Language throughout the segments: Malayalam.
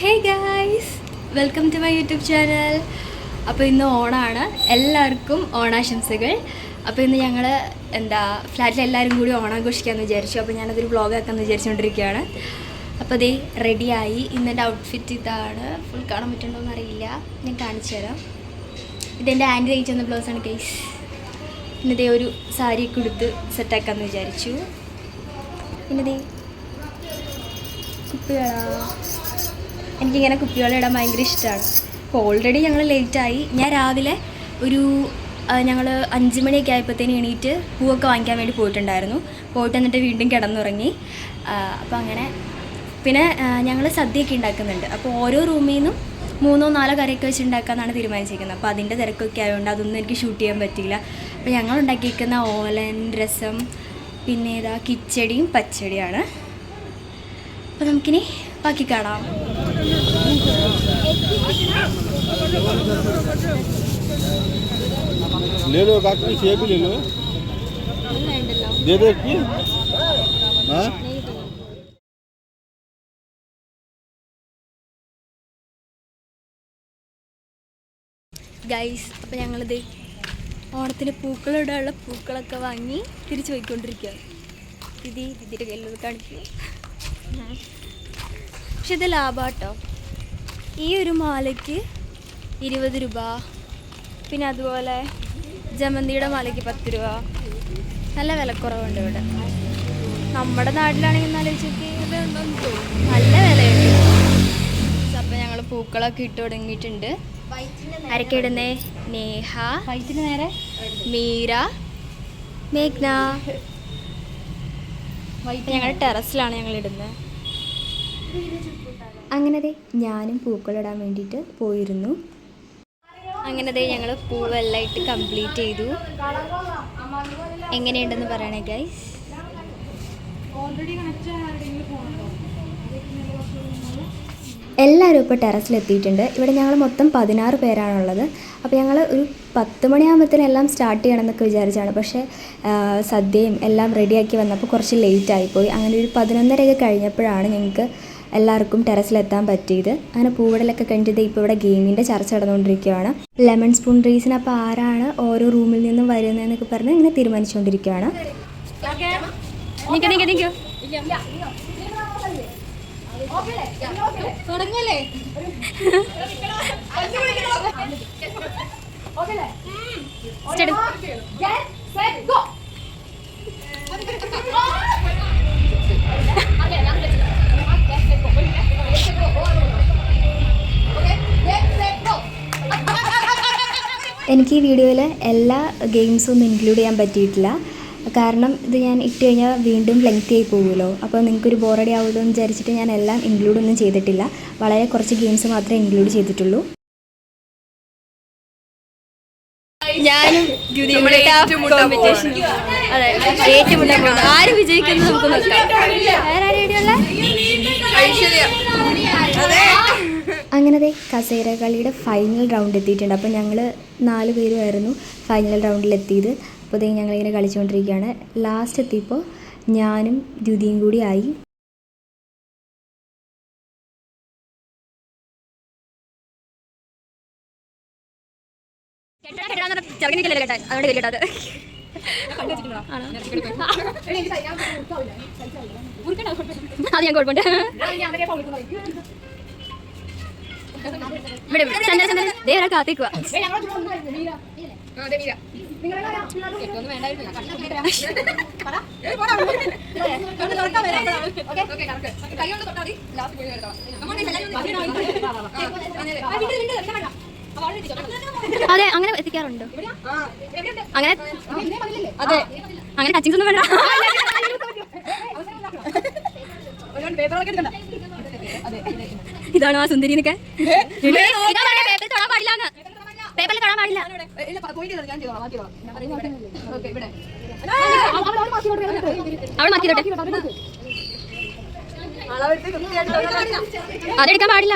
Hey guys, welcome to my YouTube channel. അപ്പോൾ ഇന്ന് ഓണാണ്, എല്ലാവർക്കും ഓണാശംസകൾ. അപ്പോൾ ഇന്ന് ഞങ്ങൾ ഫ്ലാറ്റിൽ എല്ലാവരും കൂടി ഓണാഘോഷിക്കാമെന്ന് വിചാരിച്ചു. അപ്പോൾ ഞാനതൊരു വ്ളോഗാക്കാമെന്ന് വിചാരിച്ചുകൊണ്ടിരിക്കുകയാണ്. അപ്പോൾ അതേ റെഡിയായി. ഇന്നെൻ്റെ ഔട്ട്ഫിറ്റ് ഇതാണ്. ഫുൾ കാണാൻ പറ്റുന്നുണ്ടോയെന്ന് അറിയില്ല, ഞാൻ കാണിച്ചു തരാം. ഇതെൻ്റെ ആൻറ്റി തയ്ച്ചു തന്ന ബ്ലൗസാണ് ഗൈസ്. ഇന്നതേ ഒരു സാരിയൊക്കെ എടുത്ത് സെറ്റാക്കാമെന്ന് വിചാരിച്ചു. പിന്നതേ കുപ്പികളാ, എനിക്കിങ്ങനെ കുപ്പിവെള്ളം ഇടാൻ ഭയങ്കര ഇഷ്ടമാണ്. അപ്പോൾ ഓൾറെഡി ഞങ്ങൾ ലേറ്റായി. ഞാൻ രാവിലെ ഞങ്ങൾ 5 മണിയൊക്കെ ആയപ്പോഴത്തേന് എണീറ്റ് പൂവൊക്കെ വാങ്ങിക്കാൻ വേണ്ടി പോയിട്ടുണ്ടായിരുന്നു. പോയിട്ട് എന്നിട്ട് വീണ്ടും കിടന്നുറങ്ങി. അപ്പോൾ അങ്ങനെ പിന്നെ ഞങ്ങൾ സദ്യയൊക്കെ ഉണ്ടാക്കുന്നുണ്ട്. അപ്പോൾ ഓരോ റൂമിൽ നിന്നും 3-4 കറിയൊക്കെ വെച്ച് ഉണ്ടാക്കാമെന്നാണ് തീരുമാനിച്ചിരിക്കുന്നത്. അപ്പോൾ അതിൻ്റെ തിരക്കൊക്കെ ആയതുകൊണ്ട് അതൊന്നും എനിക്ക് ഷൂട്ട് ചെയ്യാൻ പറ്റിയില്ല. അപ്പോൾ ഞങ്ങൾ ഉണ്ടാക്കിയിരിക്കുന്ന ഓലൻ, രസം, പിന്നെ ഇതാ കിച്ചടിയും പച്ചടിയാണ്. അപ്പോൾ നമുക്കിനി ബാക്കി കാണാം. ले लो काकी, सेब भी ले लो, दे दो की हाँ ഗൈസ്, അപ്പോൾ ഞങ്ങളിത് ഓണത്തിന് പൂക്കളിടാനുള്ള പൂക്കളൊക്കെ വാങ്ങി തിരിച്ചു പോയിക്കൊണ്ടിരിക്കുകയാണ്. ഇതിൻ്റെ കയ്യിലത് കാണിക്കുക. പക്ഷെ ഇത് ലാഭാട്ടോ. ഈ ഒരു മാലയ്ക്ക് 20 രൂപ, പിന്നെ അതുപോലെ ജമന്തിയുടെ മാലയ്ക്ക് 10 രൂപ. നല്ല വിലക്കുറവുണ്ട് ഇവിടെ. നമ്മുടെ നാട്ടിലാണെങ്കിൽ ആലോചിച്ചൊക്കെ നല്ല വിലയുണ്ട്. അപ്പം ഞങ്ങൾ പൂക്കളൊക്കെ ഇട്ട് തുടങ്ങിയിട്ടുണ്ട്. ആരൊക്കെ ഇടുന്നേ? നേഹ, നേരെ മീര, മേഘ്ന. ഞങ്ങളുടെ ടെറസിലാണ് ഞങ്ങൾ ഇടുന്നത്. അങ്ങനത്തെ ഞാനും പൂക്കളിടാൻ വേണ്ടിയിട്ട് പോയിരുന്നു. അങ്ങനത്തെ ഞങ്ങൾ പൂവെല്ലാം ഇട്ട് കംപ്ലീറ്റ് ചെയ്തു. എങ്ങനെയുണ്ടെന്ന് പറയണേ ഗൈസ്. എല്ലാവരും ഇപ്പോൾ ടെറസിലെത്തിയിട്ടുണ്ട്. ഇവിടെ ഞങ്ങൾ മൊത്തം 16 പേരാണുള്ളത്. അപ്പോൾ ഞങ്ങൾ ഒരു 10 മണിയാകുമ്പോഴത്തേനും എല്ലാം സ്റ്റാർട്ട് ചെയ്യണമെന്നൊക്കെ വിചാരിച്ചാണ്. പക്ഷേ സദ്യയും എല്ലാം റെഡിയാക്കി വന്നപ്പോൾ കുറച്ച് ലേറ്റായിപ്പോയി. അങ്ങനെ ഒരു 11:30 കഴിഞ്ഞപ്പോഴാണ് ഞങ്ങൾക്ക് എല്ലാവർക്കും ടെറസിലെത്താൻ പറ്റിയത്. അങ്ങനെ പൂവിടലൊക്കെ കഴിഞ്ഞത് ഇപ്പോൾ ഇവിടെ ഗെയിമിൻ്റെ ചർച്ച നടന്നുകൊണ്ടിരിക്കുകയാണ്. ലെമൺ സ്പൂൺ റേസിന് അപ്പോൾ ആരാണ് ഓരോ റൂമിൽ നിന്നും വരുന്നതെന്നൊക്കെ പറഞ്ഞ് ഇങ്ങനെ തീരുമാനിച്ചുകൊണ്ടിരിക്കുകയാണ്. എനിക്ക് ഈ വീഡിയോയിൽ എല്ലാ ഗെയിംസും ഒന്നും ഇൻക്ലൂഡ് ചെയ്യാൻ പറ്റിയിട്ടില്ല. കാരണം ഇത് ഞാൻ ഇട്ട് കഴിഞ്ഞാൽ വീണ്ടും ലെങ്തി ആയി പോകുമല്ലോ. അപ്പോൾ നിങ്ങൾക്കൊരു ബോറടി ആവുമല്ലോ എന്ന് വിചാരിച്ചിട്ട് ഞാൻ എല്ലാം ഇൻക്ലൂഡ് ഒന്നും ചെയ്തിട്ടില്ല. വളരെ കുറച്ച് ഗെയിംസ് മാത്രമേ ഇൻക്ലൂഡ് ചെയ്തിട്ടുള്ളൂ. ഞാനും അതെ, ഏറ്റുമുട്ടാൻ ആര് വിജയിക്കുന്നത് നമുക്ക് നോക്കാം. അങ്ങനത്തെ കസേര കളിയുടെ ഫൈനൽ റൗണ്ട് എത്തിയിട്ടുണ്ട്. അപ്പോൾ ഞങ്ങൾ 4 പേരുമായിരുന്നു ഫൈനൽ റൗണ്ടിലെത്തിയത്. അപ്പോൾ അതേ ഞങ്ങളിങ്ങനെ കളിച്ചുകൊണ്ടിരിക്കുകയാണ്. ലാസ്റ്റ് എത്തിയപ്പോൾ ഞാനും ദ്യുതിയും കൂടി ആയി. അത് ഞാൻ കുഴപ്പമുണ്ട്. ഇവിടെ കാത്തേക്കുക. അതെ, അങ്ങനെ എത്തിക്കാറുണ്ട്. അങ്ങനെ അതെ, അങ്ങനെ ടച്ചിങ്സ് ഒന്നും വേണ്ട. ഇതാണോ ആ സുന്ദരി എന്നൊക്കെ? പേപ്പറിൽ തൊടാൻ പാടില്ല, പേപ്പറിൽ തൊടാൻ പാടില്ല. അവൾ മാറ്റിയിട്ടെ, അതെടുക്കാൻ പാടില്ല.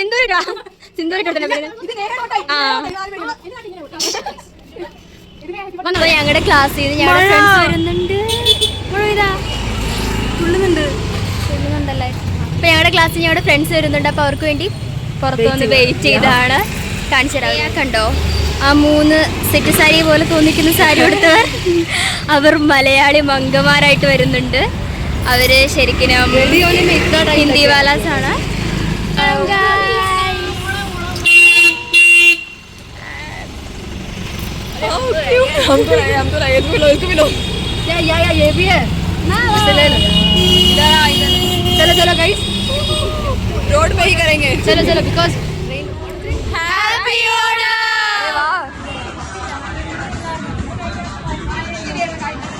സിന്ദൂരിട്ടാ ഞങ്ങളുടെ ക്ലാസ്സിൽ നിന്ന് ഞങ്ങളുടെ ഫ്രണ്ട്സ് വരുന്നുണ്ട്. തുള്ളുന്നുണ്ടല്ലേ. അപ്പൊ ഞങ്ങളുടെ ക്ലാസ്സിൽ ഞങ്ങളുടെ ഫ്രണ്ട്സ് വരുന്നുണ്ട്. അപ്പൊ അവർക്ക് വേണ്ടി പുറത്തു വന്ന് വെയിറ്റ് ചെയ്താണ്. കാണിച്ചു തരാം. കണ്ടോ ആ 3 സെറ്റ് സാരി പോലെ തോന്നിക്കുന്ന സാരി കൊടുത്തവർ അവർ മലയാളി മംഗമാരായിട്ട് വരുന്നുണ്ട്. അവര് ശരിക്കും ഹിന്ദി വാലാസ് ആണ്. चलो गाइस रोड पे ही करेंगे. चलो बिकॉज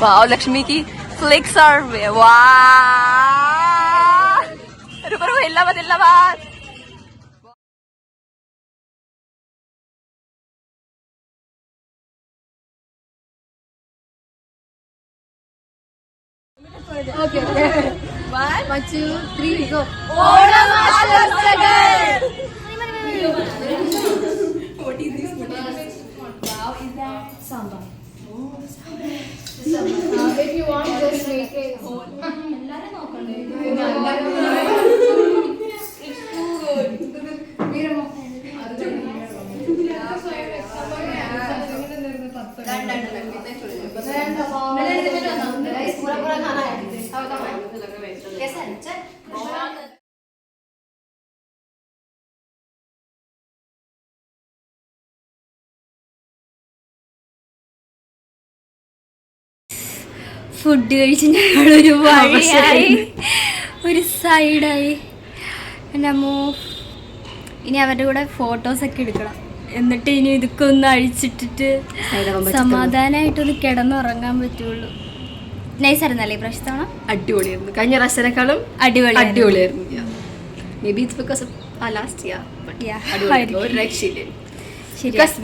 वाओ लक्ष्मी की फ्लिक्स आर वाह रुको Allahabad Okay. 1, 2, 3, go. Onam Ashasagar. What is this? Wow, is that sambar? Oh, sambar. If you want, just make it whole. It's too good. पूरा खाना है. कैसा है? ഫുഡ് കഴിച്ച് ഞങ്ങളൊരു വഴിയായി, ഒരു സൈഡായി. എൻ്റെ അമ്മോ, ഇനി അവരുടെ കൂടെ ഫോട്ടോസൊക്കെ എടുക്കണം. എന്നിട്ട് ഇനി ഇതൊക്കെ ഒന്ന് അഴിച്ചിട്ടിട്ട് സമാധാനമായിട്ടൊന്ന് കിടന്നുറങ്ങാൻ പറ്റുള്ളൂ. നൈസായിരുന്നല്ലേ ഇപ്രാവശ്യത്തവണ? അടിപൊളിയായിരുന്നു. കഴിഞ്ഞ പ്രാവശ്യത്തിനേക്കാളും അടിപൊളിയായിരുന്നു. May be it's because of last year. ഒരു രക്ഷയില്ല. Because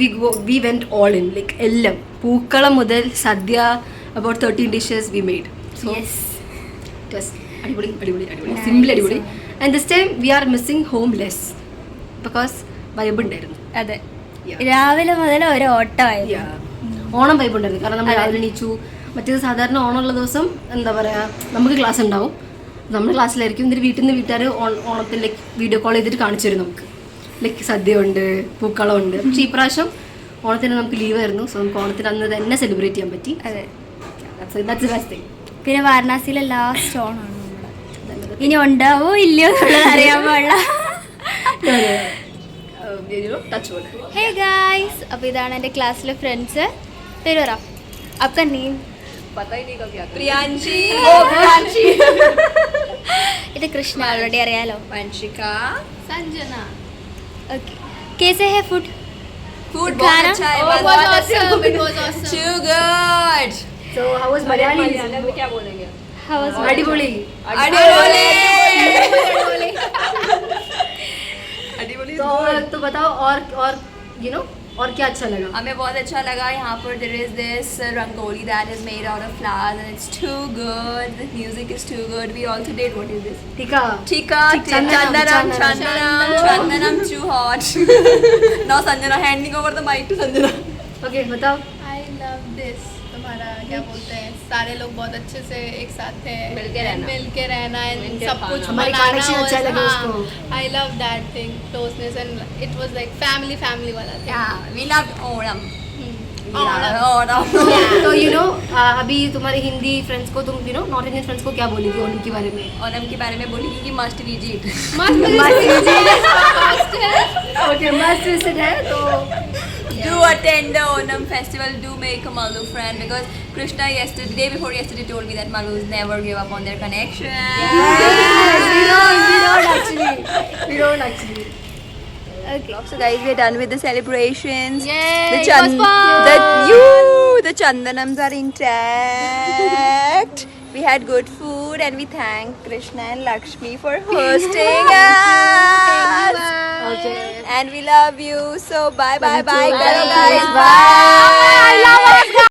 we went all in like എല്ലാം, പൂക്കളം മുതൽ സദ്യ, about 13 dishes we made. So yes, it was adiboli nice. Simple adiboli. And this time we are missing home less because vibe ഉണ്ടായിരുന്നു. അതെ, രാവിലെ മുതൽ ഒരു ഓട്ടമായിരുന്നു. ഓണം വൈബ് ഉണ്ടായിരുന്നു. കാരണം നമ്മൾ രാവിലെ എണീച്ചു. മറ്റേത് സാധാരണ ഓണമുള്ള ദിവസം എന്താ പറയുക, നമുക്ക് ക്ലാസ് ഉണ്ടാവും, നമ്മുടെ ക്ലാസ്സിലായിരിക്കും. എന്നിട്ട് വീട്ടിൽ നിന്ന് വീട്ടുകാർ ഓണത്തിൽ ലൈക്ക് വീഡിയോ കോൾ ചെയ്തിട്ട് കാണിച്ചു തരും നമുക്ക്. ലൈക്ക് സദ്യ ഉണ്ട്, പൂക്കളം ഉണ്ട്. പക്ഷേ ഈ പ്രാവശ്യം ഓണത്തിന് നമുക്ക് ലീവായിരുന്നു. സോ നമുക്ക് ഓണത്തിന് അന്ന് തന്നെ സെലിബ്രേറ്റ് ചെയ്യാൻ പറ്റി. അതെ, പിന്നെ വാരണാസിയിലെ ലാസ്റ്റ് ഓണാണ് നമ്മുടെ. ഇനി ഉണ്ടാവോ ഇല്ലയോ എന്നുള്ളത് അറിയാൻ പാടില്ല. ഹേ ഗായ്സ്, അപ്പോൾ ഇതാണ് എൻ്റെ ക്ലാസ്സിലെ ഫ്രണ്ട്സ്. പേര് പറ. आपका नेम पता ही नहीं कब क्या. प्रियांशी. ഇത് കൃഷ്ണ ഓൾറെഡി അറിയാലോ. वंशिका. संजना. ओके, कैसे है फूड? फूड बहुत अच्छा है. बहुत awesome. It was awesome. Too good. So how was Malayali? Malayalam में क्या बोलेंगे? How was अडिबोली. तो बताओ और you know और क्या अच्छा लगा? हमें बहुत अच्छा लगा. यहाँ पर there is this rangoli that is made out of flowers and it's too good. The music is too good. We also did, what is this? Tika. Chandanam too hot. Now Sanjana handing over the mic to Sanjana. Okay, बताओ. I love this. तुम्हारा क्या बोलते हैं, सारे लोग बहुत अच्छे से एक साथ थे, मिलके रहना and सब कुछ हमारी मनाना. connection अच्छा लगा उसको. I love that thing, closeness, and it was like family वाला thing. Yeah, we loved Onam. तो you know अभी तुम्हारे हिंदी फ्रेंड्स को तुम you know north Indian friends को क्या बोलेगी ओणम के बारे में? ओणम के बारे में बोलेगी कि must visit. Okay, must visit है. तो Do attend the Onam festival. Do make a Malu friend, because Krishna day before yesterday told me that Malus never give up on their connection. We don't actually. Okay. So guys, we're done with the celebrations. Yay, The it was fun. the chandanams are intact. We had good food and we thank Krishna and Lakshmi for hosting us. Okay. And we love you. So bye. Bye. Guys. Bye. I love us.